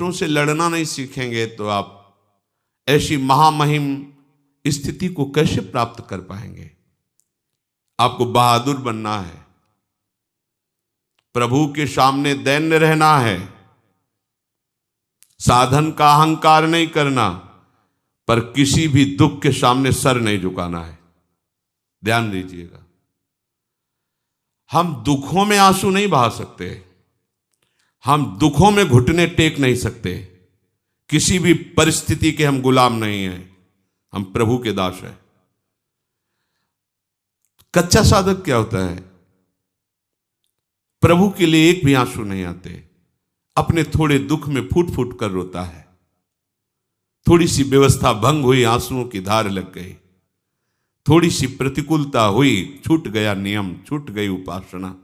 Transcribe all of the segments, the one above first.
कष्टों से लड़ना नहीं सीखेंगे तो आप ऐसी महामहिम स्थिति को कैसे प्राप्त कर पाएंगे। आपको बहादुर बनना है, प्रभु के सामने दैन्य रहना है, साधन का अहंकार नहीं करना, पर किसी भी दुख के सामने सर नहीं झुकाना है। ध्यान दीजिएगा, हम दुखों में आंसू नहीं बहा सकते, हम दुखों में घुटने टेक नहीं सकते, किसी भी परिस्थिति के हम गुलाम नहीं हैं, हम प्रभु के दास हैं। कच्चा साधक क्या होता है? प्रभु के लिए एक भी आंसू नहीं आते, अपने थोड़े दुख में फूट फूट कर रोता है। थोड़ी सी व्यवस्था भंग हुई, आंसुओं की धार लग गई, थोड़ी सी प्रतिकूलता हुई, छूट गया नियम, छूट गई उपासना।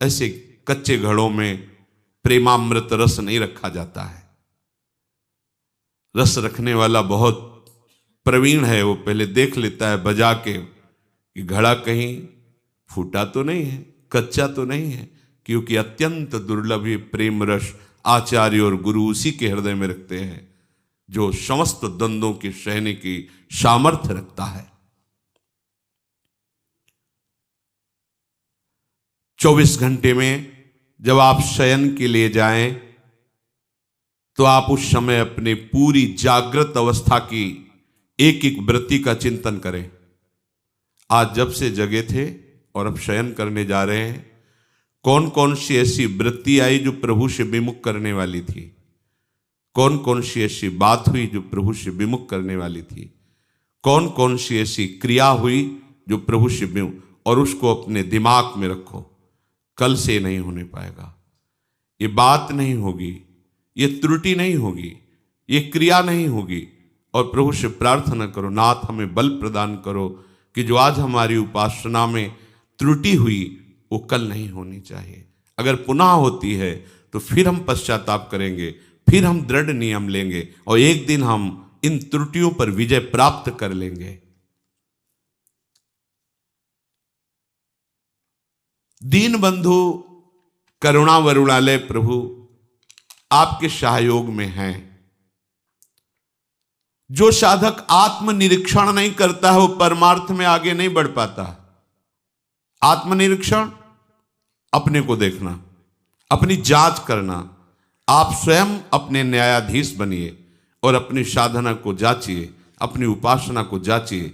ऐसे कच्चे घड़ों में प्रेमामृत रस नहीं रखा जाता है। रस रखने वाला बहुत प्रवीण है, वो पहले देख लेता है बजा के कि घड़ा कहीं फूटा तो नहीं है, कच्चा तो नहीं है, क्योंकि अत्यंत दुर्लभ ये प्रेम रस आचार्य और गुरु उसी के हृदय में रखते हैं जो समस्त द्वंद्वों के सहने की सामर्थ्य रखता है। 24 घंटे में जब आप शयन के लिए जाएं तो आप उस समय अपने पूरी जागृत अवस्था की एक एक वृत्ति का चिंतन करें। आज जब से जगे थे और अब शयन करने जा रहे हैं, कौन कौन सी ऐसी वृत्ति आई जो प्रभु से विमुख करने वाली थी, कौन कौन सी ऐसी बात हुई जो प्रभु से विमुख करने वाली थी, कौन कौन सी ऐसी क्रिया हुई जो प्रभु से विमुख, और उसको अपने दिमाग में रखो। कल से नहीं होने पाएगा, ये बात नहीं होगी, ये त्रुटि नहीं होगी, ये क्रिया नहीं होगी। और प्रभु से प्रार्थना करो, नाथ हमें बल प्रदान करो कि जो आज हमारी उपासना में त्रुटि हुई वो कल नहीं होनी चाहिए। अगर पुनः होती है तो फिर हम पश्चाताप करेंगे, फिर हम दृढ़ नियम लेंगे और एक दिन हम इन त्रुटियों पर विजय प्राप्त कर लेंगे। दीन बंधु करुणा वरुणालय प्रभु आपके सहयोग में हैं। जो साधक आत्मनिरीक्षण नहीं करता है वो परमार्थ में आगे नहीं बढ़ पाता। आत्मनिरीक्षण, अपने को देखना, अपनी जांच करना। आप स्वयं अपने न्यायाधीश बनिए और अपनी साधना को जांचिए, अपनी उपासना को जांचिए।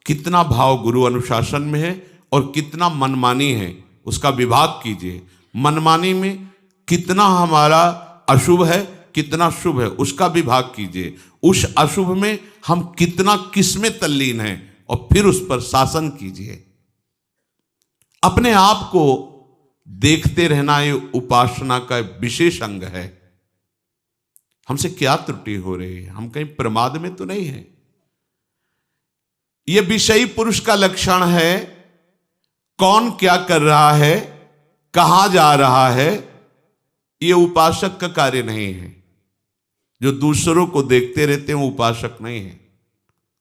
कितना भाव गुरु अनुशासन में है और कितना मनमानी है उसका विभाग कीजिए। मनमानी में कितना हमारा अशुभ है, कितना शुभ है उसका विभाग कीजिए। उस अशुभ में हम कितना किसमें तल्लीन हैं और फिर उस पर शासन कीजिए। अपने आप को देखते रहना ये उपासना का विशेष अंग है। हमसे क्या त्रुटि हो रही है, हम कहीं प्रमाद में तो नहीं है। यह विषयी पुरुष का लक्षण है। कौन क्या कर रहा है, कहां जा रहा है, यह उपासक का कार्य नहीं है। जो दूसरों को देखते रहते हैं वो उपासक नहीं है,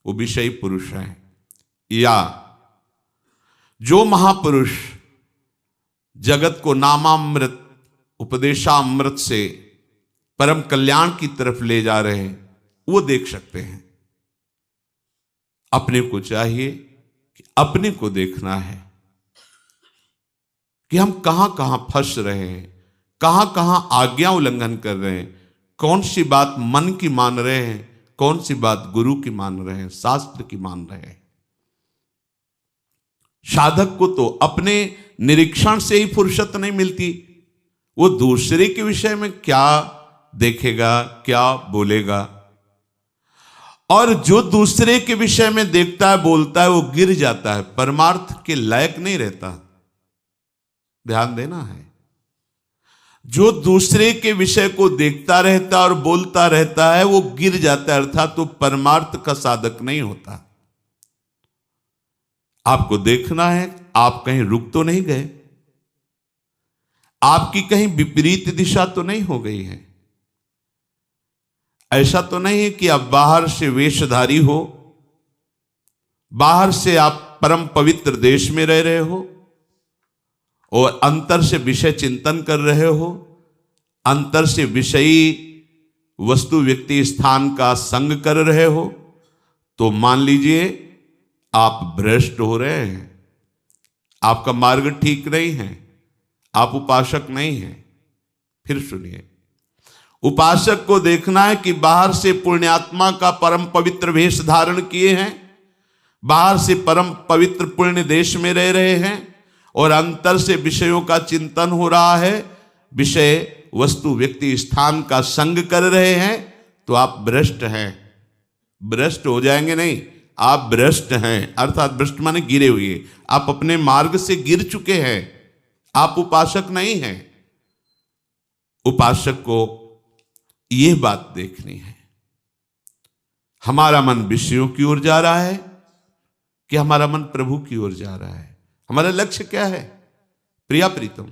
वो विषयी पुरुष है। या जो महापुरुष जगत को नामामृत उपदेशामृत से परम कल्याण की तरफ ले जा रहे हैं वो देख सकते हैं। अपने को चाहिए कि अपने को देखना है कि हम कहां कहां फंस रहे हैं, कहां कहां आज्ञा उल्लंघन कर रहे हैं, कौन सी बात मन की मान रहे हैं, कौन सी बात गुरु की मान रहे हैं, शास्त्र की मान रहे हैं। साधक को तो अपने निरीक्षण से ही फुर्सत नहीं मिलती। वो दूसरे के विषय में क्या देखेगा, क्या बोलेगा। और जो दूसरे के विषय में देखता है, बोलता है, वो गिर जाता है, परमार्थ के लायक नहीं रहता। ध्यान देना है। जो दूसरे के विषय को देखता रहता और बोलता रहता है वो गिर जाता है, अर्थात तो परमार्थ का साधक नहीं होता। आपको देखना है आप कहीं रुक तो नहीं गए, आपकी कहीं विपरीत दिशा तो नहीं हो गई है। ऐसा तो नहीं है कि आप बाहर से वेशधारी हो, बाहर से आप परम पवित्र देश में रह रहे हो और अंतर से विषय चिंतन कर रहे हो, अंतर से विषयी वस्तु व्यक्ति स्थान का संग कर रहे हो तो मान लीजिए आप भ्रष्ट हो रहे हैं, आपका मार्ग ठीक नहीं है, आप उपासक नहीं हैं। फिर सुनिए, उपासक को देखना है कि बाहर से पुण्यात्मा का परम पवित्र वेश धारण किए हैं, बाहर से परम पवित्र पुण्य देश में रह रहे हैं और अंतर से विषयों का चिंतन हो रहा है, विषय वस्तु व्यक्ति स्थान का संग कर रहे हैं, तो आप भ्रष्ट हैं। भ्रष्ट हो जाएंगे नहीं, आप भ्रष्ट हैं, अर्थात भ्रष्ट माने गिरे हुए, आप अपने मार्ग से गिर चुके हैं, आप उपासक नहीं हैं। उपासक को यह बात देखनी है, हमारा मन विषयों की ओर जा रहा है कि हमारा मन प्रभु की ओर जा रहा है। हमारा लक्ष्य क्या है? प्रिया प्रीतम।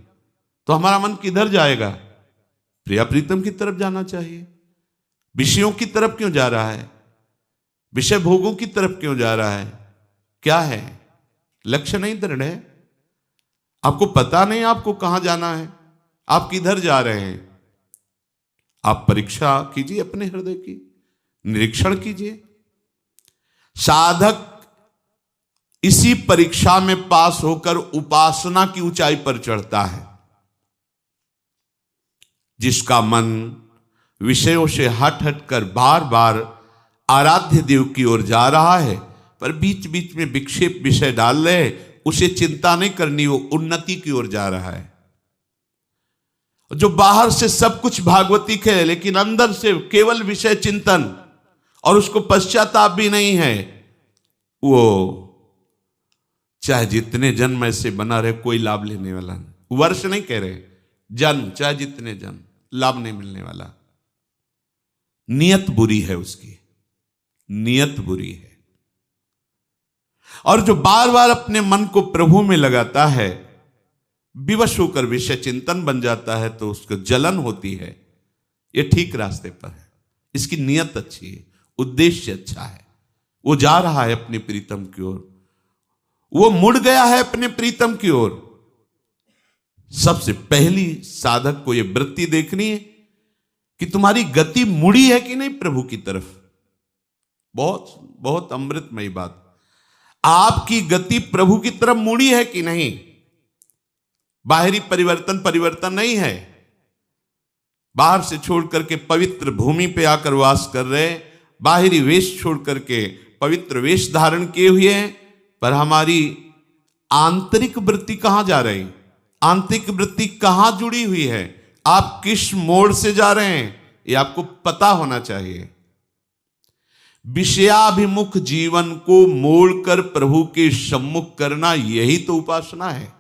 तो हमारा मन किधर जाएगा? प्रिया प्रीतम की तरफ जाना चाहिए। विषयों की तरफ क्यों जा रहा है? विषय भोगों की तरफ क्यों जा रहा है? क्या है? लक्ष्य नहीं दृढ़ है, आपको पता नहीं आपको कहां जाना है, आप किधर जा रहे हैं। आप परीक्षा कीजिए अपने हृदय की, निरीक्षण कीजिए। साधक इसी परीक्षा में पास होकर उपासना की ऊंचाई पर चढ़ता है। जिसका मन विषयों से हट हट कर बार बार आराध्य देव की ओर जा रहा है, पर बीच बीच में विक्षेप विषय डाल रहे, उसे चिंता नहीं करनी, वो उन्नति की ओर जा रहा है। जो बाहर से सब कुछ भागवतिक है लेकिन अंदर से केवल विषय चिंतन और उसको पश्चाताप भी नहीं है, वो चाहे जितने जन्म ऐसे बना रहे कोई लाभ लेने वाला नहीं। वर्ष नहीं कह रहे, जन्म, चाहे जितने जन्म, लाभ नहीं मिलने वाला। नियत बुरी है उसकी, नियत बुरी है। और जो बार बार अपने मन को प्रभु में लगाता है, विवश होकर विषय चिंतन बन जाता है, तो उसको जलन होती है। ये ठीक रास्ते पर है, इसकी नियत अच्छी है, उद्देश्य अच्छा है, वो जा रहा है अपने प्रीतम की ओर, वो मुड़ गया है अपने प्रीतम की ओर। सबसे पहली साधक को यह वृत्ति देखनी है कि तुम्हारी गति मुड़ी है कि नहीं प्रभु की तरफ। बहुत बहुत अमृतमयी बात, आपकी गति प्रभु की तरफ मुड़ी है कि नहीं। बाहरी परिवर्तन नहीं है, बाहर से छोड़ करके पवित्र भूमि पे आकर वास कर रहे, बाहरी वेश छोड़ करके पवित्र वेश धारण किए हुए हैं, पर हमारी आंतरिक वृत्ति कहां जा रही, आंतरिक वृत्ति कहां जुड़ी हुई है, आप किस मोड़ से जा रहे हैं, ये आपको पता होना चाहिए। विषयाभिमुख जीवन को मोड़कर प्रभु के सम्मुख करना, यही तो उपासना है।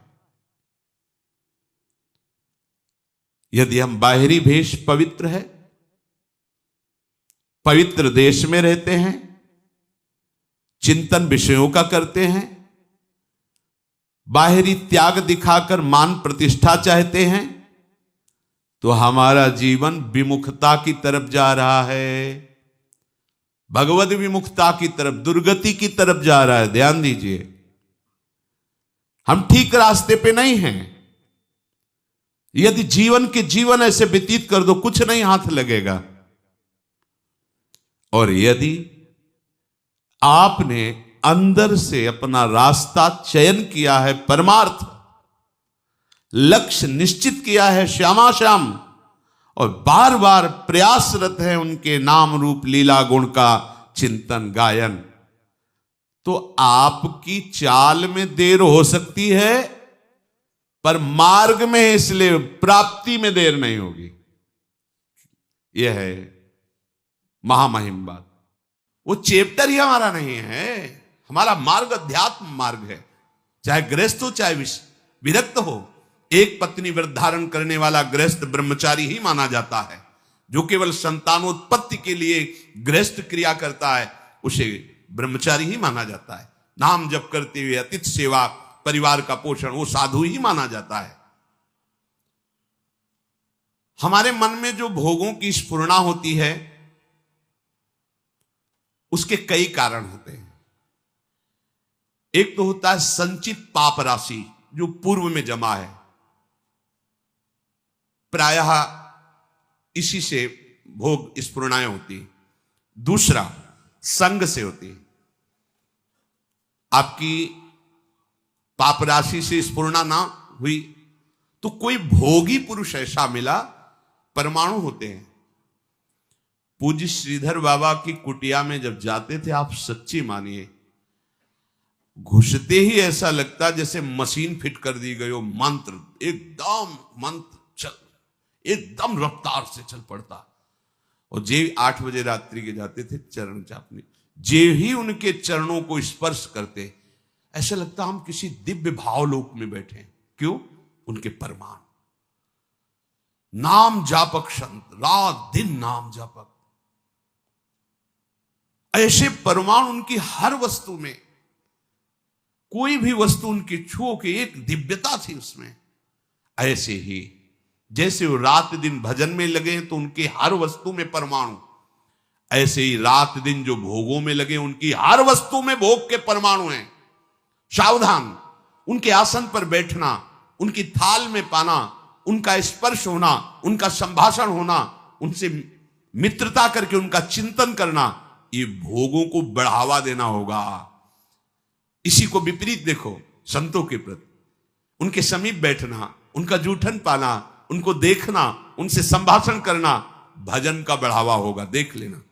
यदि हम बाहरी भेष पवित्र है, पवित्र देश में रहते हैं, चिंतन विषयों का करते हैं, बाहरी त्याग दिखाकर मान प्रतिष्ठा चाहते हैं, तो हमारा जीवन विमुखता की तरफ जा रहा है, भगवद विमुखता की तरफ, दुर्गति की तरफ जा रहा है। ध्यान दीजिए, हम ठीक रास्ते पे नहीं हैं। यदि जीवन ऐसे व्यतीत कर दो, कुछ नहीं हाथ लगेगा। और यदि आपने अंदर से अपना रास्ता चयन किया है, परमार्थ लक्ष्य निश्चित किया है श्यामा श्याम, और बार बार प्रयासरत है उनके नाम रूप लीला गुण का चिंतन गायन, तो आपकी चाल में देर हो सकती है, पर मार्ग में, इसलिए प्राप्ति में देर नहीं होगी। यह है महामहिम बात। वो चैप्टर ही हमारा नहीं है, हमारा मार्ग अध्यात्म मार्ग है। चाहे गृहस्थ हो चाहे विरक्त हो, एक पत्नी व्रत धारण करने वाला गृहस्थ ब्रह्मचारी ही माना जाता है। जो केवल संतानोत्पत्ति के लिए गृहस्थ क्रिया करता है, उसे ब्रह्मचारी ही माना जाता है। नाम जप करते हुए अतिथि सेवा, परिवार का पोषण, वो साधु ही माना जाता है। हमारे मन में जो भोगों की स्फुरणा होती है, उसके कई कारण होते हैं। एक तो होता है संचित पाप राशि जो पूर्व में जमा है। प्रायः इसी से भोग स्फुरणाएं होती। दूसरा, संग से होती। आपकी पाप राशि से स्फुरणा ना हुई तो कोई भोगी पुरुष ऐसा मिला, परमाणु होते हैं। पूज्य श्रीधर बाबा की कुटिया में जब जाते थे, आप सच्ची मानिए, घुसते ही ऐसा लगता जैसे मशीन फिट कर दी गई हो। मंत्र चल एकदम रफ्तार से चल पड़ता। और जे 8 बजे रात्रि के जाते थे चरण चापने, जे ही उनके चरणों को स्पर्श करते, ऐसा लगता हम किसी दिव्य भावलोक में बैठे हैं। क्यों? उनके परमाणु, नाम जापक संत, रात दिन नाम जापक। ऐसे परमाणु उनकी हर वस्तु में, कोई भी वस्तु उनकी छुओ के एक दिव्यता थी उसमें। ऐसे ही जैसे वो रात दिन भजन में लगे तो उनके हर वस्तु में परमाणु, ऐसे ही रात दिन जो भोगों में लगे उनकी हर वस्तु में भोग के परमाणु हैं। सावधान, उनके आसन पर बैठना, उनकी थाल में पाना, उनका स्पर्श होना, उनका संभाषण होना, उनसे मित्रता करके उनका चिंतन करना, ये भोगों को बढ़ावा देना होगा। इसी को विपरीत देखो संतों के प्रति, उनके समीप बैठना, उनका जूठन पाना, उनको देखना, उनसे संभाषण करना, भजन का बढ़ावा होगा। देख लेना,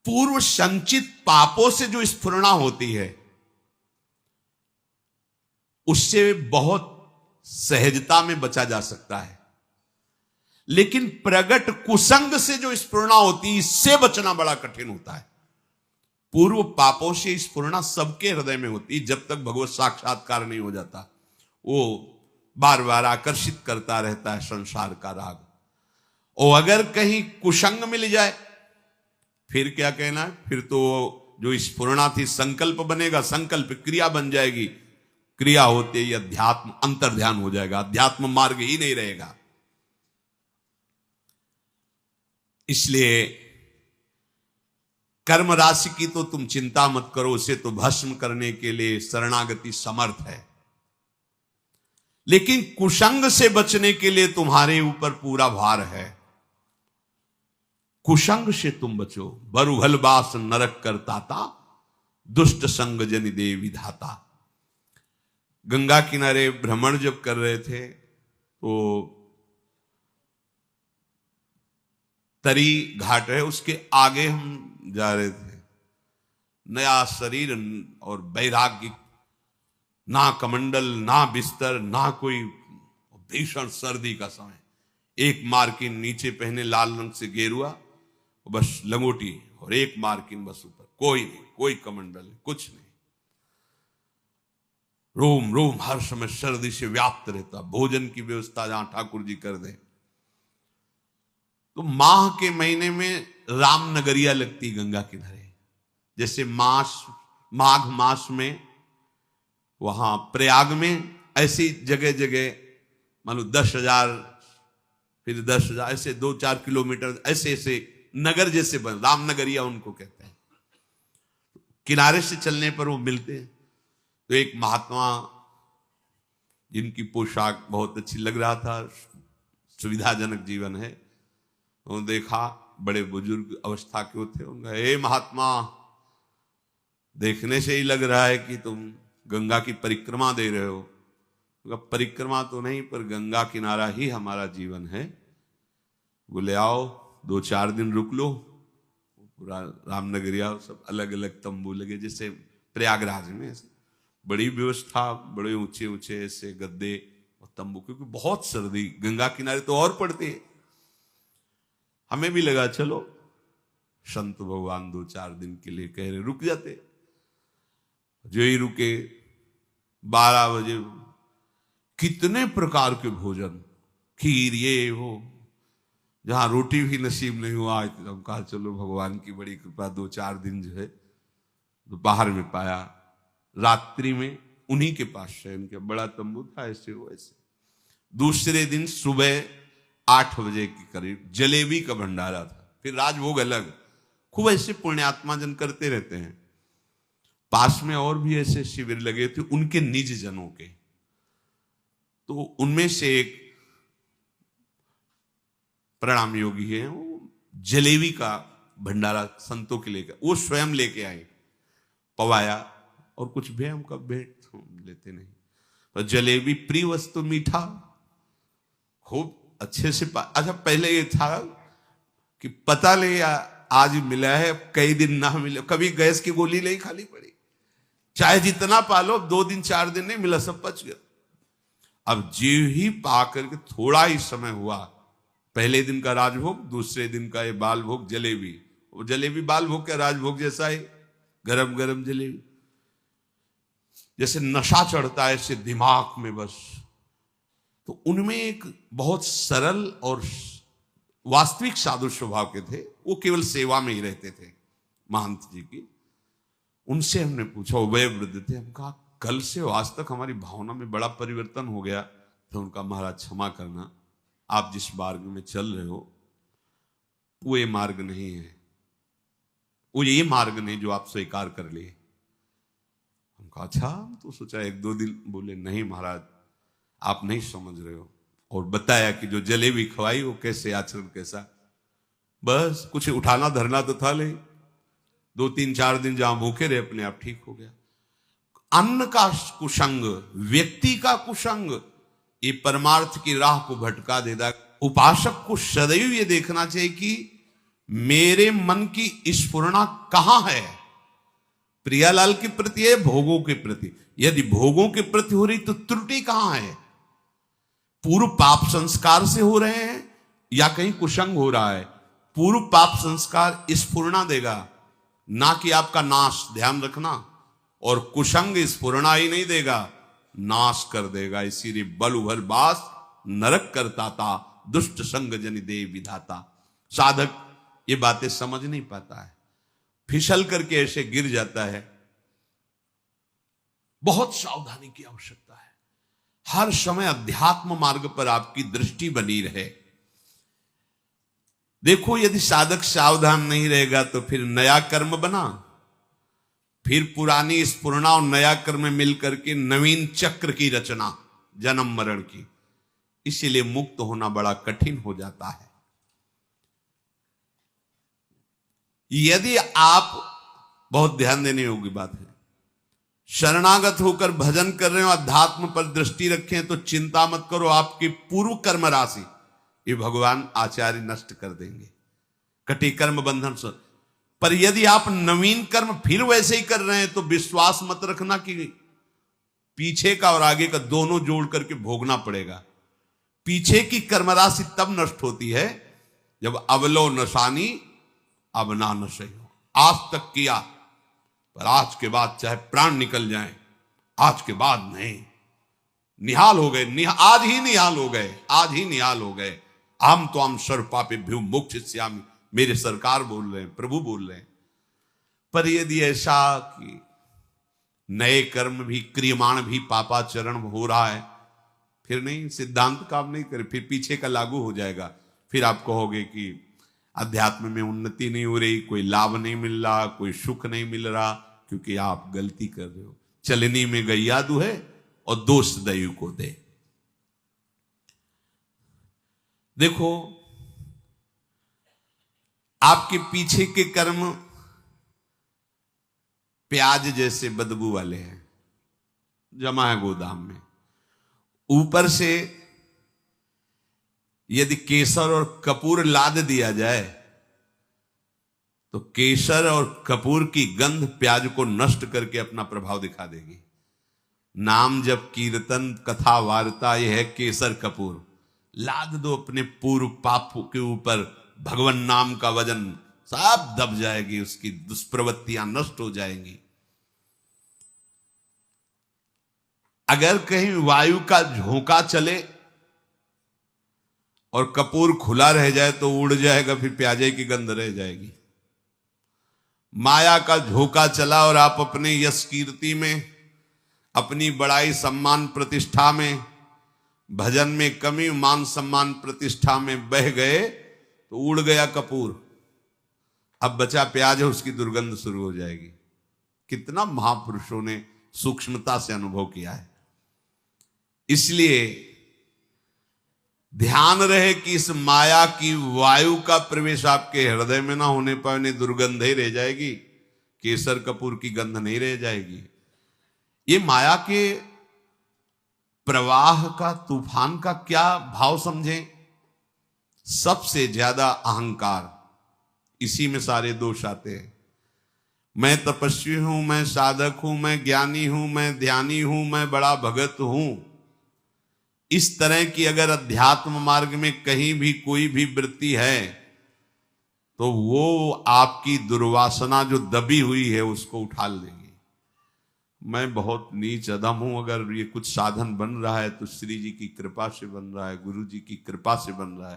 पूर्व संचित पापों से जो स्फुरणा होती है उससे बहुत सहजता में बचा जा सकता है, लेकिन प्रगट कुसंग से जो स्फुरणा होती है इससे बचना बड़ा कठिन होता है। पूर्व पापों से स्फुरणा सबके हृदय में होती है जब तक भगवत साक्षात्कार नहीं हो जाता। वो बार बार आकर्षित करता रहता है संसार का राग। और अगर कहीं कुसंग मिल जाए फिर क्या कहना है, फिर तो जो स्फुरणा थी संकल्प बनेगा, संकल्प क्रिया बन जाएगी, क्रिया होते ही अध्यात्म अंतर्ध्यान हो जाएगा, अध्यात्म मार्ग ही नहीं रहेगा। इसलिए कर्म राशि की तो तुम चिंता मत करो, उसे तो भस्म करने के लिए शरणागति समर्थ है, लेकिन कुसंग से बचने के लिए तुम्हारे ऊपर पूरा भार है। कुसंग से तुम बचो। बरुघल बास नरक करताता, दुष्ट संग जनि दे विधाता। गंगा किनारे भ्रमण जब कर रहे थे तो तरी घाट है, उसके आगे हम जा रहे थे। नया शरीर और वैराग्य, ना कमंडल, ना बिस्तर, ना कोई, भीषण सर्दी का समय। एक मार्किन नीचे पहने लाल रंग से गेरुआ, बस लंगोटी, और एक मार्किन बस ऊपर, कोई नहीं, कोई कमंडल नहीं, कुछ नहीं। रोम रोम हर समय सर्दी से व्याप्त रहता। भोजन की व्यवस्था जहां ठाकुर जी कर दें। तो माह के महीने में रामनगरिया लगती गंगा किनारे, जैसे माघ मास में वहां प्रयाग में, ऐसी जगह जगह मान लो 10,000, फिर 10,000, ऐसे 2-4 किलोमीटर ऐसे ऐसे नगर जैसे बन, रामनगरिया उनको कहते हैं। किनारे से चलने पर वो मिलते हैं। तो एक महात्मा जिनकी पोशाक बहुत अच्छी लग रहा था, सुविधाजनक जीवन है, तो देखा बड़े बुजुर्ग अवस्था के थे। उनका, हे महात्मा, देखने से ही लग रहा है कि तुम गंगा की परिक्रमा दे रहे हो। परिक्रमा तो नहीं, पर गंगा किनारा ही हमारा जीवन है। बोले आओ 2-4 दिन रुक लो। पूरा रामनगरिया सब अलग अलग तंबू लगे, जैसे प्रयागराज में ऐसे बड़ी व्यवस्था, बड़े ऊंचे ऊंचे ऐसे गद्दे और तंबू, क्योंकि बहुत सर्दी गंगा किनारे तो और पड़ती है। हमें भी लगा चलो संत भगवान 2-4 दिन के लिए कह रहे, रुक जाते। जो ही रुके 12 बजे कितने प्रकार के भोजन, खीर, ये वो, जहां रोटी भी नसीब नहीं हुआ। हम कहा चलो भगवान की बड़ी कृपा, 2-4 दिन जो है दोपहर में पाया। रात्रि में उन्हीं के पास शयन किया, बड़ा तंबू था, ऐसे हो ऐसे। दूसरे दिन सुबह 8 बजे के करीब जलेबी का भंडारा था, फिर राजभोग अलग। खूब ऐसे पुण्यात्मा जन करते रहते हैं। पास में और भी ऐसे शिविर लगे थे उनके निज जनों के। तो उनमें से एक प्रणाम योगी हैं, वो जलेबी का भंडारा संतों के लेकर, वो स्वयं लेके आए, पवाया, और कुछ भी हमका भेंट लेते नहीं, पर जलेबी प्रिय वस्तु, मीठा खूब अच्छे से अच्छा, पहले ये था कि पता ले आज मिला है, कई दिन ना मिले, कभी गैस की गोली नहीं खाली पड़ी, चाहे जितना पालो, 2 दिन 4 दिन नहीं मिला, सब पच गया। अब जीव ही पा करके थोड़ा ही समय हुआ, पहले दिन का राजभोग, दूसरे दिन का ये बाल भोग जलेबी, वो जलेबी बाल भोग का राजभोग जैसा है, गरम गरम जलेबी, जैसे नशा चढ़ता है ऐसे दिमाग में बस। तो उनमें एक बहुत सरल और वास्तविक साधु स्वभाव के थे, वो केवल सेवा में ही रहते थे महंत जी की। उनसे हमने पूछा, वो वय वृद्ध थे, हम कहा कल से आज तक हमारी भावना में बड़ा परिवर्तन हो गया। तो उनका महाराज क्षमा करना, आप जिस मार्ग में चल रहे हो वो ये मार्ग नहीं है, वो ये मार्ग नहीं जो आप स्वीकार कर लिए। हम कहा अच्छा, तो सोचा 1-2 दिन, बोले नहीं महाराज आप नहीं समझ रहे हो, और बताया कि जो जलेबी खवाई वो कैसे आचरण कैसा, बस कुछ उठाना धरना तो था नहीं, 2-3-4 दिन जहां भूखे रहे अपने आप ठीक हो गया। अन्न का कुसंग, व्यक्ति का कुसंग, ये परमार्थ की राह को भटका देता। उपासक को सदैव ये देखना चाहिए कि मेरे मन की स्फुरना कहां है, प्रियालाल के प्रति है, भोगों के प्रति। यदि भोगों के प्रति हो रही तो त्रुटि कहां है, पूर्व पाप संस्कार से हो रहे हैं या कहीं कुसंग हो रहा है। पूर्व पाप संस्कार स्फुरना देगा, ना कि आपका नाश, ध्यान रखना, और कुसंग स्फुरना ही नहीं देगा, नाश कर देगा। इसीलिए बल उभर बास नरक करता था, दुष्ट संग जनि दे विधाता। साधक ये बातें समझ नहीं पाता है, फिसल करके ऐसे गिर जाता है। बहुत सावधानी की आवश्यकता है, हर समय अध्यात्म मार्ग पर आपकी दृष्टि बनी रहे। देखो यदि साधक सावधान नहीं रहेगा तो फिर नया कर्म बना, फिर पुरानी स्फुरना और नया कर्म मिलकर के नवीन चक्र की रचना, जन्म मरण की। इसीलिए मुक्त होना बड़ा कठिन हो जाता है। यदि आप, बहुत ध्यान देने योग्य बात है, शरणागत होकर भजन कर रहे हो, अध्यात्म पर दृष्टि रखें तो चिंता मत करो, आपकी पूर्व कर्म राशि ये भगवान आचार्य नष्ट कर देंगे, कटी कर्म बंधन से। पर यदि आप नवीन कर्म फिर वैसे ही कर रहे हैं तो विश्वास मत रखना कि पीछे का और आगे का दोनों जोड़ करके भोगना पड़ेगा। पीछे की कर्म राशि तब नष्ट होती है जब अवलो नशानी अब ना नशे हो। आज तक किया, पर आज के बाद चाहे प्राण निकल जाए, आज के बाद नहीं, निहाल हो गए, आज ही निहाल हो गए, आज ही निहाल हो गए। हम तो हम सर्व पापेभ्यो मोक्षयिष्यामि, मेरे सरकार बोल रहे हैं, प्रभु बोल रहे हैं। पर यदि ऐसा कि नए कर्म भी, क्रियमाण भी पापाचरण हो रहा है, फिर नहीं, सिद्धांत काम नहीं करे, फिर पीछे का लागू हो जाएगा। फिर आप कहोगे कि अध्यात्म में उन्नति नहीं हो रही, कोई लाभ नहीं मिल रहा, कोई सुख नहीं मिल रहा, क्योंकि आप गलती कर रहे हो। चलनी में गैया दुहे और दोष दैव को दे। देखो आपके पीछे के कर्म प्याज जैसे बदबू वाले हैं, जमा है गोदाम में। ऊपर से यदि केसर और कपूर लाद दिया जाए तो केसर और कपूर की गंध प्याज को नष्ट करके अपना प्रभाव दिखा देगी। नाम जब कीर्तन कथा वार्ता यह है केसर कपूर, लाद दो अपने पूर्व पाप के ऊपर, भगवान नाम का वजन सब दब जाएगी, उसकी दुष्प्रवृत्तियां नष्ट हो जाएंगी। अगर कहीं वायु का झोंका चले और कपूर खुला रह जाए तो उड़ जाएगा, फिर प्याजे की गंध रह जाएगी। माया का झोंका चला और आप अपने यश कीर्ति में, अपनी बड़ाई सम्मान प्रतिष्ठा में, भजन में कमी, मान सम्मान प्रतिष्ठा में बह गए तो उड़ गया कपूर, अब बचा प्याज है, उसकी दुर्गंध शुरू हो जाएगी। कितना महापुरुषों ने सूक्ष्मता से अनुभव किया है। इसलिए ध्यान रहे कि इस माया की वायु का प्रवेश आपके हृदय में ना होने पाए, नहीं दुर्गंध ही रह जाएगी, केसर कपूर की गंध नहीं रह जाएगी। ये माया के प्रवाह का, तूफान का क्या भाव समझें? सबसे ज्यादा अहंकार, इसी में सारे दोष आते हैं। मैं तपस्वी हूं, मैं साधक हूं, मैं ज्ञानी हूं, मैं ध्यानी हूं, मैं बड़ा भगत हूं। इस तरह की अगर अध्यात्म मार्ग में कहीं भी कोई भी वृत्ति है तो वो आपकी दुर्वासना जो दबी हुई है उसको उठा लेगी। मैं बहुत नीच अधम हूं, अगर ये कुछ साधन बन रहा है तो श्री जी की कृपा से बन रहा है, गुरु जी की कृपा से बन रहा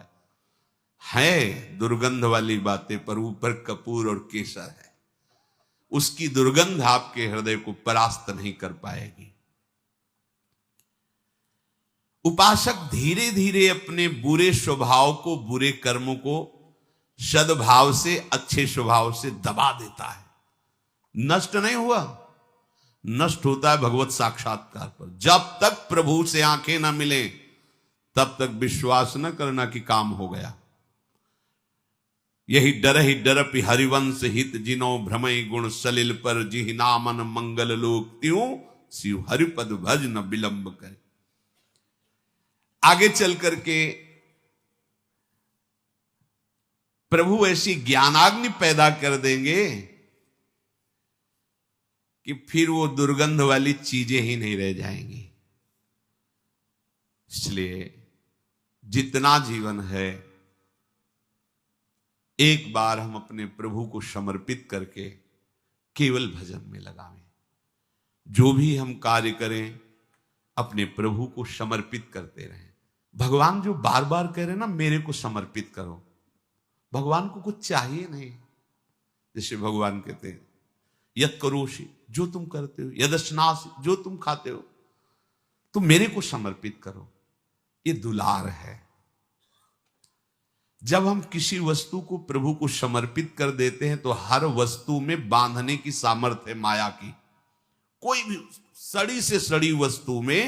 है दुर्गंध वाली बातें, पर ऊपर कपूर और केसर है, उसकी दुर्गंध आपके हृदय को परास्त नहीं कर पाएगी। उपासक धीरे धीरे अपने बुरे स्वभाव को, बुरे कर्मों को सद्भाव से, अच्छे स्वभाव से दबा देता है। नष्ट नहीं हुआ, नष्ट होता है भगवत साक्षात्कार पर। जब तक प्रभु से आंखें ना मिले तब तक विश्वास न करना कि काम हो गया। यही डर हरिवंश हित जिनो भ्रमय गुण सलिल पर, जिहि नामन मंगल लोक त्यों शिव हरिपद भज न विलंब करे। आगे चल करके प्रभु ऐसी ज्ञानाग्नि पैदा कर देंगे कि फिर वो दुर्गंध वाली चीजें ही नहीं रह जाएंगी। इसलिए जितना जीवन है एक बार हम अपने प्रभु को समर्पित करके केवल भजन में लगावें। जो भी हम कार्य करें अपने प्रभु को समर्पित करते रहें। भगवान जो बार बार कह रहे हैं ना, मेरे को समर्पित करो, भगवान को कुछ चाहिए नहीं। जैसे भगवान कहते हैं यत् करोषि, जो तुम करते हो, यदश्नासि, जो तुम खाते हो, तुम मेरे को समर्पित करो। ये दुलार है। जब हम किसी वस्तु को प्रभु को समर्पित कर देते हैं तो हर वस्तु में बांधने की सामर्थ्य है माया की। कोई भी सड़ी से सड़ी वस्तु में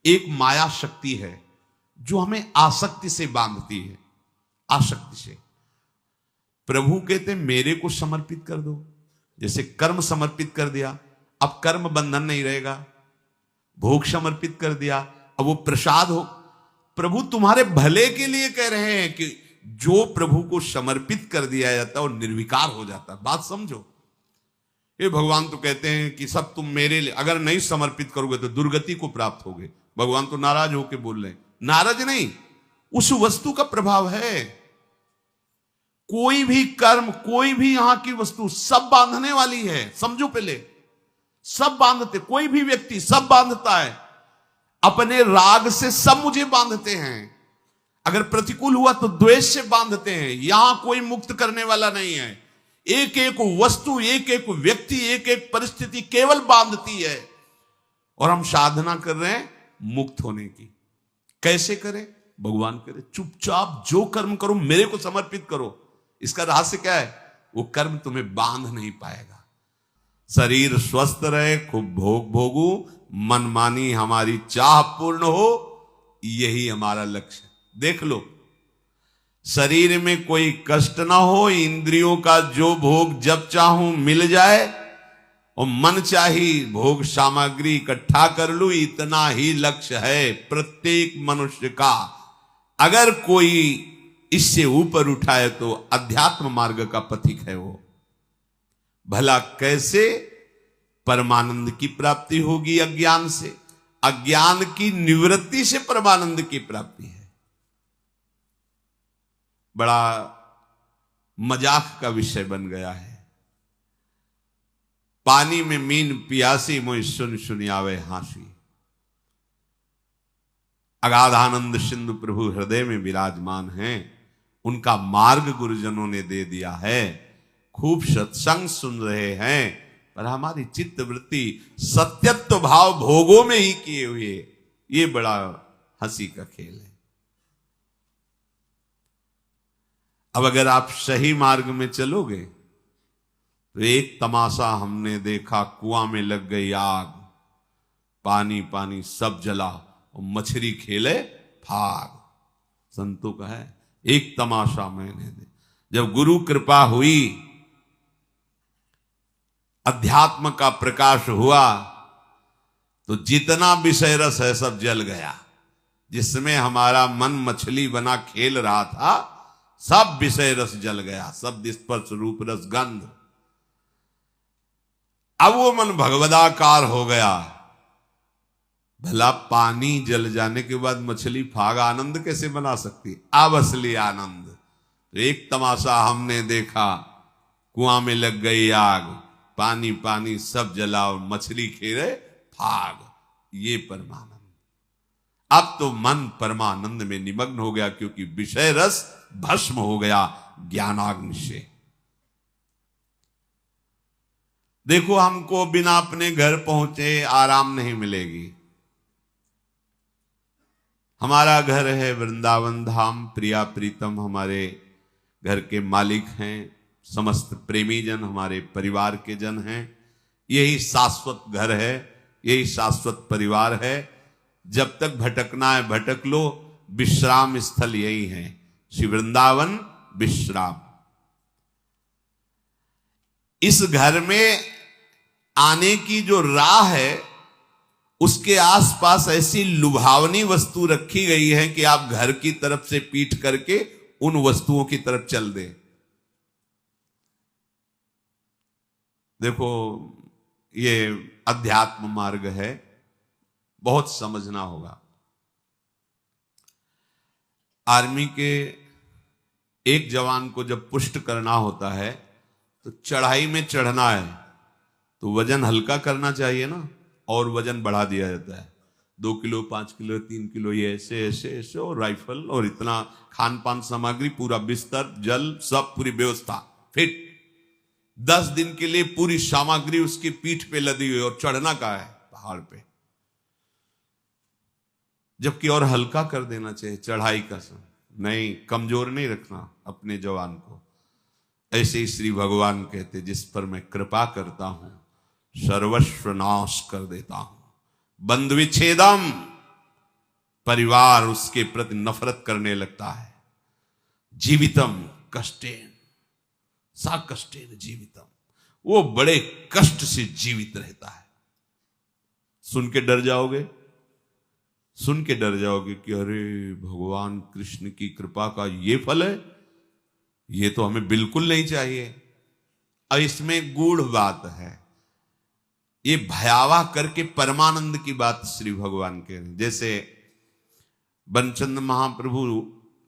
एक माया शक्ति है जो हमें आसक्ति से बांधती है, आसक्ति से। प्रभु कहते हैं मेरे को समर्पित कर दो। जैसे कर्म समर्पित कर दिया, अब कर्म बंधन नहीं रहेगा। भोग समर्पित कर दिया, अब वो प्रसाद हो। प्रभु तुम्हारे भले के लिए कह रहे हैं कि जो प्रभु को समर्पित कर दिया जाता है वो निर्विकार हो जाता है। बात समझो। ये भगवान तो कहते हैं कि सब तुम मेरे लिए, अगर नहीं समर्पित करोगे तो दुर्गति को प्राप्त होगे। भगवान तो नाराज होकर बोल रहे हैं। नाराज नहीं, उस वस्तु का प्रभाव है। कोई भी कर्म, कोई भी यहां की वस्तु सब बांधने वाली है। समझो पहले, सब बांधते, कोई भी व्यक्ति सब बांधता है। अपने राग से सब मुझे बांधते हैं। अगर प्रतिकूल हुआ तो द्वेष से बांधते हैं। यहां कोई मुक्त करने वाला नहीं है। एक एक वस्तु, एक एक व्यक्ति, एक एक परिस्थिति केवल बांधती है। और हम साधना कर रहे हैं मुक्त होने की। कैसे करें? भगवान करे चुपचाप जो कर्म करो मेरे को समर्पित करो। इसका रहस्य क्या है? वो कर्म तुम्हें बांध नहीं पाएगा। शरीर स्वस्थ रहे, खूब भोग भोगू, मनमानी हमारी चाह पूर्ण हो, यही हमारा लक्ष्य। देख लो, शरीर में कोई कष्ट ना हो, इंद्रियों का जो भोग जब चाहूं मिल जाए और मन चाही भोग सामग्री इकट्ठा कर लूं, इतना ही लक्ष्य है प्रत्येक मनुष्य का। अगर कोई इससे ऊपर उठाए तो अध्यात्म मार्ग का पथिक है वो। भला कैसे परमानंद की प्राप्ति होगी? अज्ञान से। अज्ञान की निवृत्ति से परमानंद की प्राप्ति है। बड़ा मजाक का विषय बन गया है। पानी में मीन पियासी, मोहि सुन सुनियावे हासी। अगाधानंद सिंधु प्रभु हृदय में विराजमान हैं। उनका मार्ग गुरुजनों ने दे दिया है। खूब सत्संग सुन रहे हैं, पर हमारी चित्त वृत्ति सत्यत्व भाव भोगों में ही किए हुए। ये बड़ा हंसी का खेल है। अब अगर आप सही मार्ग में चलोगे तो एक तमाशा हमने देखा। कुआं में लग गई आग, पानी पानी सब जला और मछली खेले भाग। संतों का है। एक तमाशा मैंने दे, जब गुरु कृपा हुई, अध्यात्म का प्रकाश हुआ, तो जितना विषय रस है सब जल गया। जिसमें हमारा मन मछली बना खेल रहा था, सब विषय रस जल गया, शब्द स्पर्श रूप रस गंध। अब वो मन भगवदाकार हो गया। भला पानी जल जाने के बाद मछली फाग आनंद कैसे बना सकती? अब असली आनंद। तो एक तमाशा हमने देखा, कुआं में लग गई आग, पानी पानी सब जला और मछली खेले फाग। ये परमानंद। अब तो मन परमानंद में निमग्न हो गया, क्योंकि विषय रस भस्म हो गया ज्ञानाग्नि से। देखो, हमको बिना अपने घर पहुंचे आराम नहीं मिलेगी। हमारा घर है वृंदावन धाम, प्रिया प्रीतम हमारे घर के मालिक हैं, समस्त प्रेमी जन हमारे परिवार के जन हैं। यही शाश्वत घर है, यही शाश्वत परिवार है। जब तक भटकना है भटक लो, विश्राम स्थल यही है, श्री वृंदावन विश्राम। इस घर में आने की जो राह है, उसके आसपास ऐसी लुभावनी वस्तु रखी गई है कि आप घर की तरफ से पीठ करके उन वस्तुओं की तरफ चल दें। देखो, ये अध्यात्म मार्ग है, बहुत समझना होगा। आर्मी के एक जवान को जब पुष्ट करना होता है, तो चढ़ाई में चढ़ना है तो वजन हल्का करना चाहिए ना, और वजन बढ़ा दिया जाता है। 2 किलो, 5 किलो, 3 किलो, ये ऐसे ऐसे ऐसे, और राइफल और इतना खान पान सामग्री, पूरा बिस्तर, जल, सब पूरी व्यवस्था फिट। 10 दिन के लिए पूरी सामग्री उसकी पीठ पे लदी हुई, और चढ़ना का है पहाड़ पे। जबकि और हल्का कर देना चाहिए चढ़ाई का समय, नहीं, कमजोर नहीं रखना अपने जवान को। ऐसे ही श्री भगवान कहते, जिस पर मैं कृपा करता हूं सर्वस्व नाश कर देता हूं। बंधु विच्छेदम, परिवार उसके प्रति नफरत करने लगता है। जीवितम कष्टेन, सा कष्टेन जीवितम, वो बड़े कष्ट से जीवित रहता है। सुन के डर जाओगे, सुन के डर जाओगे कि अरे भगवान कृष्ण की कृपा का ये फल है, ये तो हमें बिल्कुल नहीं चाहिए। और इसमें गूढ़ बात है, ये भयावह करके परमानंद की बात श्री भगवान कह रहे हैं। जैसे बनचंद महाप्रभु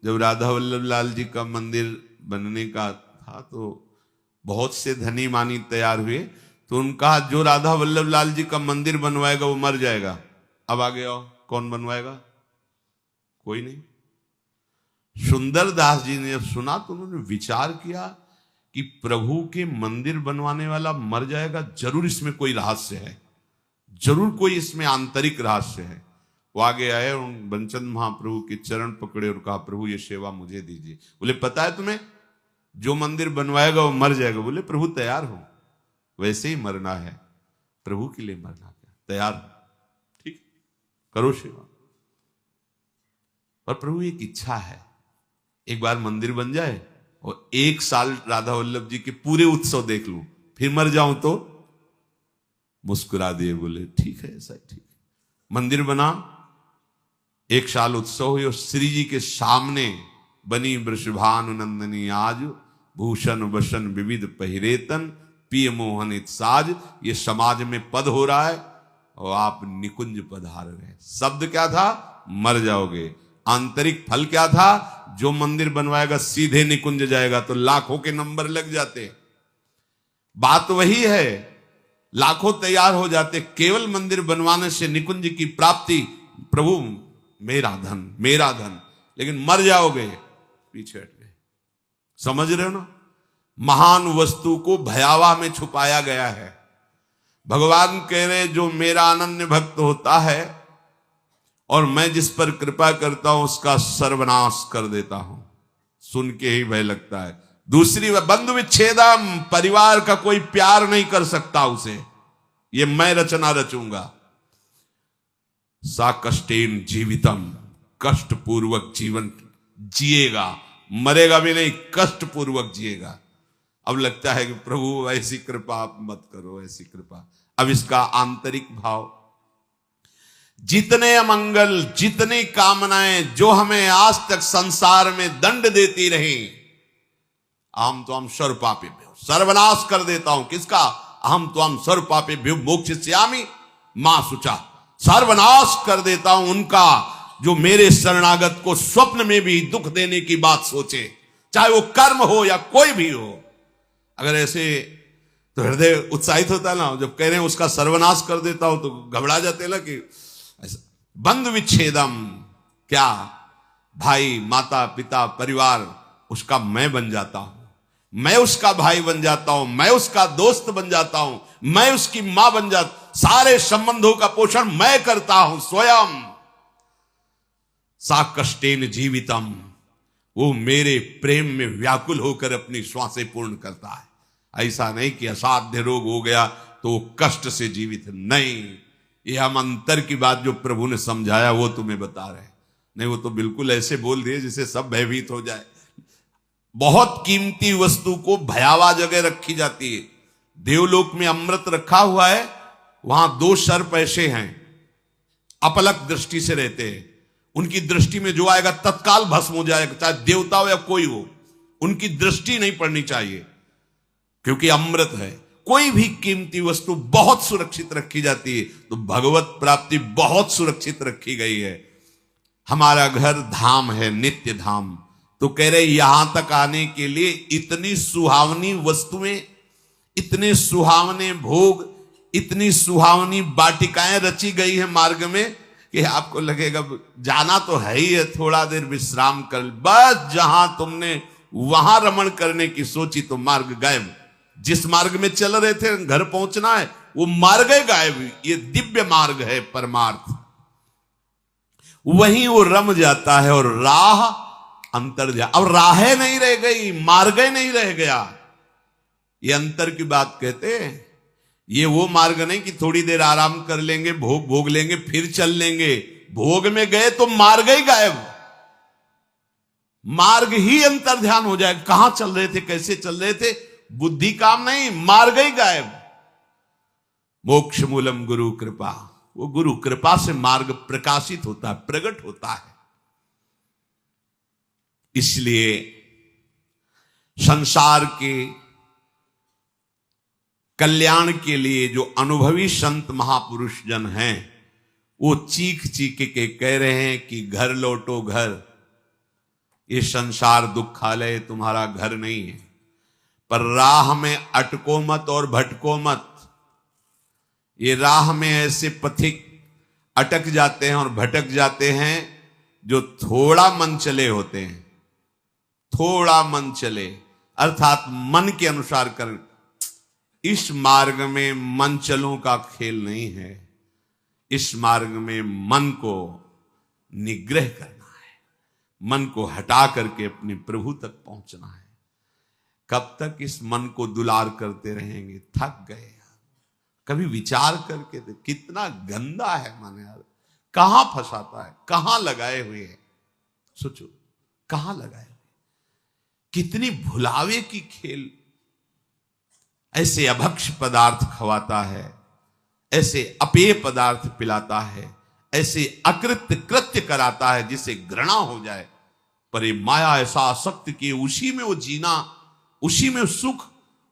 जब राधा वल्लभ लाल जी का मंदिर बनने का था, तो बहुत से धनी मानी तैयार हुए, तो उनका जो राधा वल्लभ लाल जी का मंदिर बनवाएगा वो मर जाएगा। अब आगे आओ, कौन बनवाएगा? कोई नहीं। सुंदर दास जी ने जब सुना तो उन्होंने विचार किया कि प्रभु के मंदिर बनवाने वाला मर जाएगा, जरूर इसमें कोई रहस्य है, जरूर कोई इसमें आंतरिक रहस्य है। वो आगे आए, उन बनचंद महाप्रभु के चरण पकड़े और कहा, प्रभु ये सेवा मुझे दीजिए। बोले, पता है तुम्हें, जो मंदिर बनवाएगा वो मर जाएगा। बोले, प्रभु तैयार हो, वैसे ही मरना है, प्रभु के लिए मरना क्या, तैयार हो, ठीक, करो सेवा। और प्रभु एक इच्छा है, एक बार मंदिर बन जाए और 1 साल राधा वल्लभ जी के पूरे उत्सव देख लूं, फिर मर जाऊं तो। मुस्कुरा दिए, बोले ठीक है, ऐसा ठीक है। मंदिर बना, 1 साल उत्सव हुई, और श्री जी के सामने बनी वृषभानु नंदनी आज, भूषण वसन विविध पहिरेतन, पिय मोहनित साज। ये समाज में पद हो रहा है और आप निकुंज पधार रहे। शब्द क्या था? मर जाओगे। आंतरिक फल क्या था? जो मंदिर बनवाएगा सीधे निकुंज जाएगा, तो लाखों के नंबर लग जाते। बात वही है, लाखों तैयार हो जाते, केवल मंदिर बनवाने से निकुंज की प्राप्ति। प्रभु मेरा धन, मेरा धन, लेकिन मर जाओगे, पीछे हट गए। समझ रहे हो ना? महान वस्तु को भयावह में छुपाया गया है। भगवान कह रहे, जो मेरा अनन्य भक्त होता है और मैं जिस पर कृपा करता हूं उसका सर्वनाश कर देता हूं। सुन के ही भय लगता है। दूसरी, बंधु विच्छेदम, परिवार का कोई प्यार नहीं कर सकता उसे, ये मैं रचना रचूंगा। सा कष्टेन जीवितम, कष्ट पूर्वक जीवन जिएगा, मरेगा भी नहीं, कष्ट पूर्वक जिएगा। अब लगता है कि प्रभु ऐसी कृपा आप मत करो, ऐसी कृपा। अब इसका आंतरिक भाव, जितने अमंगल, जितनी कामनाएं जो हमें आज तक संसार में दंड देती रही, अहम तो हम सर्वपापेभ्यो, सर्वनाश कर देता हूं। किसका? अहम तो हम सर्वपापेभ्यो मोक्षयिष्यामि मां शुचा, सर्वनाश कर देता हूं उनका जो मेरे शरणागत को स्वप्न में भी दुख देने की बात सोचे, चाहे वो कर्म हो या कोई भी हो। अगर ऐसे तो हृदय उत्साहित होता है ना, जब कह रहे हैं उसका सर्वनाश कर देता हूं तो घबरा जाते हैं ना कि बंधु विच्छेदम, क्या भाई माता पिता परिवार उसका मैं बन जाता हूं, मैं उसका भाई बन जाता हूं, मैं उसका दोस्त बन जाता हूं, मैं उसकी मां बन जाता, सारे संबंधों का पोषण मैं करता हूं स्वयं। सा कष्टेन जीवितम, वो मेरे प्रेम में व्याकुल होकर अपनी श्वासें पूर्ण करता है। ऐसा नहीं कि असाध्य रोग हो गया तो वो कष्ट से जीवित, नहीं। ये हम अंतर की बात जो प्रभु ने समझाया वो तुम्हें बता रहे हैं। नहीं, वो तो बिल्कुल ऐसे बोल दिए जिससे सब भयभीत हो जाए। बहुत कीमती वस्तु को भयावह जगह रखी जाती है। देवलोक में अमृत रखा हुआ है, वहां 2 सर्प ऐसे हैं, अपलक दृष्टि से रहते हैं। उनकी दृष्टि में जो आएगा तत्काल भस्म हो जाएगा, चाहे देवता हो या कोई हो, उनकी दृष्टि नहीं पड़नी चाहिए, क्योंकि अमृत है। कोई भी कीमती वस्तु बहुत सुरक्षित रखी जाती है, तो भगवत प्राप्ति बहुत सुरक्षित रखी गई है। हमारा घर धाम है, नित्य धाम। तो कह रहे यहां तक आने के लिए इतनी सुहावनी वस्तुएं, इतने सुहावने भोग, इतनी सुहावनी वाटिकाएं रची गई है मार्ग में कि आपको लगेगा जाना तो है ही है, थोड़ा देर विश्राम कर, बस जहां तुमने वहां रमण करने की सोची तो मार्ग गायब। जिस मार्ग में चल रहे थे घर पहुंचना है, वो मार्ग गायब। ये दिव्य मार्ग है परमार्थ, वहीं वो रम जाता है और राह अंतर जा। अब राहें नहीं रह गई, मार्ग नहीं रह गया। ये अंतर की बात कहते हैं। ये वो मार्ग नहीं कि थोड़ी देर आराम कर लेंगे, भोग भोग लेंगे, फिर चल लेंगे। भोग में गए तो मार्ग ही गायब, मार्ग ही अंतर ध्यान हो जाए। कहां चल रहे थे, कैसे चल रहे थे, बुद्धि काम नहीं, मार्ग ही गायब। मोक्ष मूलम गुरु कृपा, वो गुरु कृपा से मार्ग प्रकाशित होता है, प्रकट होता है। इसलिए संसार के कल्याण के लिए जो अनुभवी संत महापुरुष जन हैं, वो चीख चीख के कह रहे हैं कि घर लौटो घर। ये संसार दुखालय तुम्हारा घर नहीं है, पर राह में अटको मत और भटको मत। ये राह में ऐसे पथिक अटक जाते हैं और भटक जाते हैं जो थोड़ा मन चले होते हैं। थोड़ा मन चले अर्थात मन के अनुसार कर। इस मार्ग में मन चलों का खेल नहीं है। इस मार्ग में मन को निग्रह करना है, मन को हटा करके अपने प्रभु तक पहुंचना है। कब तक इस मन को दुलार करते रहेंगे, थक गए। कभी विचार करके दे, कितना गंदा है मन यार, कहां फंसाता है, कहां लगाए हुए हैं। सोचो कहां लगाए हुए, कितनी भुलावे की खेल। ऐसे अभक्ष पदार्थ खवाता है, ऐसे अपेय पदार्थ पिलाता है, ऐसे अकृत्य कृत्य कराता है जिसे घृणा हो जाए। पर ये माया ऐसा आसक्त कि उसी में वो जीना, उसी में सुख,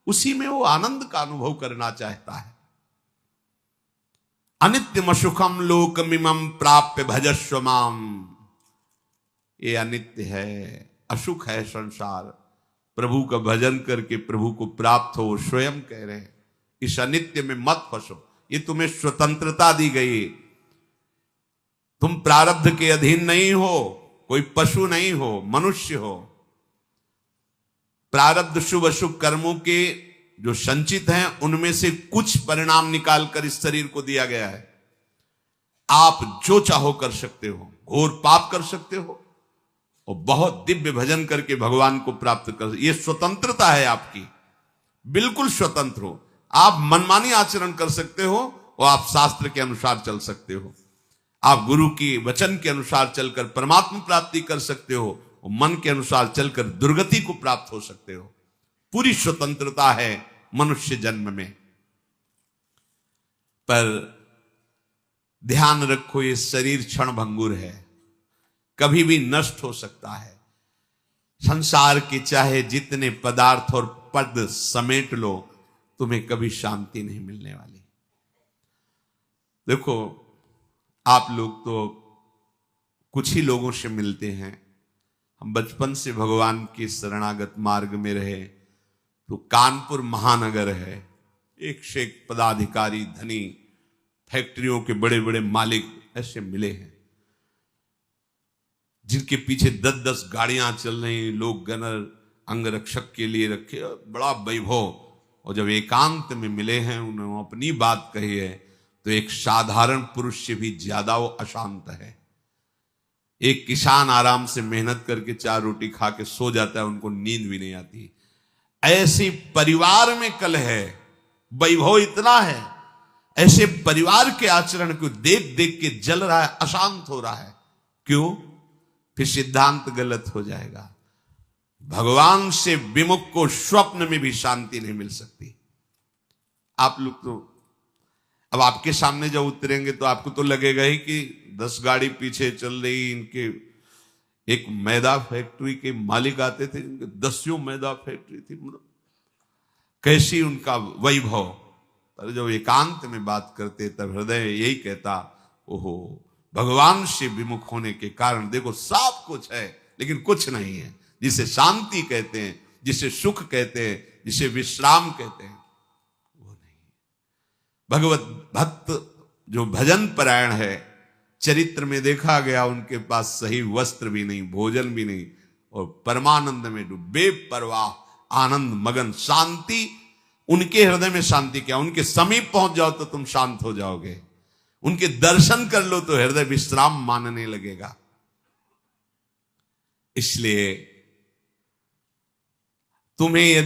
उसी में वो आनंद का अनुभव करना चाहता है। अनित्यम सुखम लोकमिमं प्राप्य भजस्व माम। ये अनित्य है, असुख है संसार। प्रभु का भजन करके प्रभु को प्राप्त हो, स्वयं कह रहे हैं। इस अनित्य में मत फंसो, ये तुम्हें स्वतंत्रता दी गई। तुम प्रारब्ध के अधीन नहीं हो, कोई पशु नहीं हो, मनुष्य हो। प्रारब्ध शुभ अशुभ कर्मों के जो संचित हैं उनमें से कुछ परिणाम निकालकर इस शरीर को दिया गया है। आप जो चाहो कर सकते हो, घोर पाप कर सकते हो और बहुत दिव्य भजन करके भगवान को प्राप्त कर। ये स्वतंत्रता है आपकी, बिल्कुल स्वतंत्र हो। आप मनमानी आचरण कर सकते हो और आप शास्त्र के अनुसार चल सकते हो। आप गुरु की वचन के अनुसार चलकर परमात्मा प्राप्ति कर सकते हो और मन के अनुसार चलकर दुर्गति को प्राप्त हो सकते हो। पूरी स्वतंत्रता है मनुष्य जन्म में। पर ध्यान रखो, ये शरीर क्षण भंगुर है, कभी भी नष्ट हो सकता है। संसार के चाहे जितने पदार्थ और पद समेट लो, तुम्हें कभी शांति नहीं मिलने वाली। देखो, आप लोग तो कुछ ही लोगों से मिलते हैं। हम बचपन से भगवान के शरणागत मार्ग में रहे, तो कानपुर महानगर है, एक से एक पदाधिकारी, धनी, फैक्ट्रियों के बड़े बड़े मालिक ऐसे मिले हैं, जिनके पीछे 10-10 गाड़ियां चल रही, लोग गनर अंगरक्षक के लिए रखे, बड़ा वैभव। और जब एकांत में मिले हैं, उन्होंने अपनी बात कही है, तो एक साधारण पुरुष से भी ज्यादा वो अशांत है। एक किसान आराम से मेहनत करके 4 रोटी खा के सो जाता है, उनको नींद भी नहीं आती। ऐसी परिवार में कलह है, वैभव इतना है, ऐसे परिवार के आचरण को देख देख के जल रहा है, अशांत हो रहा है। क्यों? फिर सिद्धांत गलत हो जाएगा। भगवान से विमुख को स्वप्न में भी शांति नहीं मिल सकती। आप लोग तो अब आपके सामने जब उतरेंगे तो आपको तो लगेगा ही कि 10 गाड़ी पीछे चल रही। इनके एक मैदा फैक्ट्री के मालिक आते थे, इनके 10 मैदा फैक्ट्री थी, कैसी उनका वैभव। पर जब एकांत में बात करते तब हृदय यही कहता, ओहो, भगवान से विमुख होने के कारण देखो सब कुछ है लेकिन कुछ नहीं है। जिसे शांति कहते हैं, जिसे सुख कहते हैं, जिसे विश्राम कहते हैं, वो नहीं। भगवत भक्त जो भजन परायण है, चरित्र में देखा गया उनके पास सही वस्त्र भी नहीं, भोजन भी नहीं, और परमानंद में डूबे, परवाह आनंद मगन, शांति। उनके हृदय में शांति क्या, उनके समीप पहुंच जाओ तो तुम शांत हो जाओगे। उनके दर्शन कर लो तो हृदय विश्राम मानने लगेगा। इसलिए तुम्हें